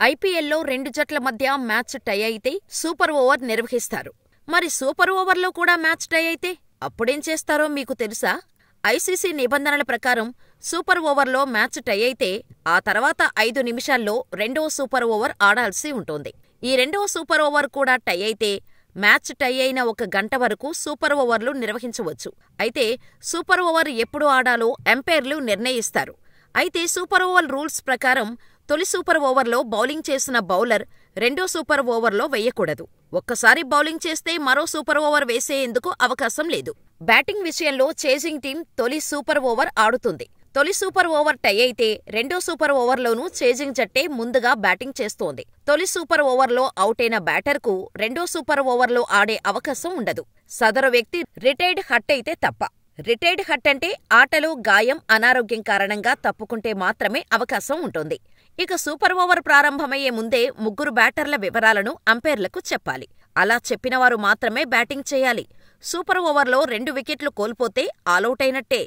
ఐపీఎల్లో రెండు జట్ల మధ్య మ్యాచ్ టై అయితే సూపర్ ఓవర్ నిర్వహిస్తారు. మరి సూపర్ ఓవర్లో కూడా మ్యాచ్ టై అయితే అప్పుడేం చేస్తారో మీకు తెలుసా? ఐసీసీ నిబంధనల ప్రకారం సూపర్ ఓవర్లో మ్యాచ్ టై అయితే ఆ తర్వాత 5 నిమిషాల్లో రెండవ సూపర్ ఓవర్ ఆడాల్సి ఉంటుంది. ఈ రెండవ సూపర్ ఓవర్ కూడా టై అయితే మ్యాచ్ టై అయిన 1 గంట వరకు సూపర్ ఓవర్లు నిర్వహించవచ్చు. అయితే సూపర్ ఓవర్ ఎప్పుడు ఆడాలో ఎంపైర్లు నిర్ణయిస్తారు. అయితే సూపర్ ఓవర్ రూల్స్ ప్రకారం తొలి సూపర్ ఓవర్లో బౌలింగ్ చేసిన బౌలర్ రెండో సూపర్ ఓవర్లో వేయకూడదు. ఒక్కసారి బౌలింగ్ చేస్తే మరో సూపర్ ఓవర్ వేసేందుకు అవకాశం లేదు. బ్యాటింగ్ విషయంలో చేజింగ్ టీం తొలి సూపర్ ఓవర్ ఆడుతుంది. తొలి సూపర్ ఓవర్ టై అయితే రెండో సూపర్ ఓవర్లోనూ చేజింగ్ జట్టే ముందుగా బ్యాటింగ్ చేస్తోంది. తొలి సూపర్ ఓవర్లో అవుటైన బ్యాటర్కు రెండో సూపర్ ఓవర్లో ఆడే అవకాశం ఉండదు. సదరు వ్యక్తి రిటైర్డ్ హట్ అయితే తప్ప. రిటైర్డ్ హట్ అంటే ఆటలో గాయం, అనారోగ్యం కారణంగా తప్పుకుంటే మాత్రమే అవకాశం ఉంటుంది. ఇక సూపర్ ఓవర్ ప్రారంభమయ్యే ముందే 3 బ్యాటర్ల వివరాలను అంపైర్లకు చెప్పాలి. అలా చెప్పినవారు మాత్రమే బ్యాటింగ్ చేయాలి. సూపర్ ఓవర్లో 2 వికెట్లు కోల్పోతే ఆలౌటైనట్టే.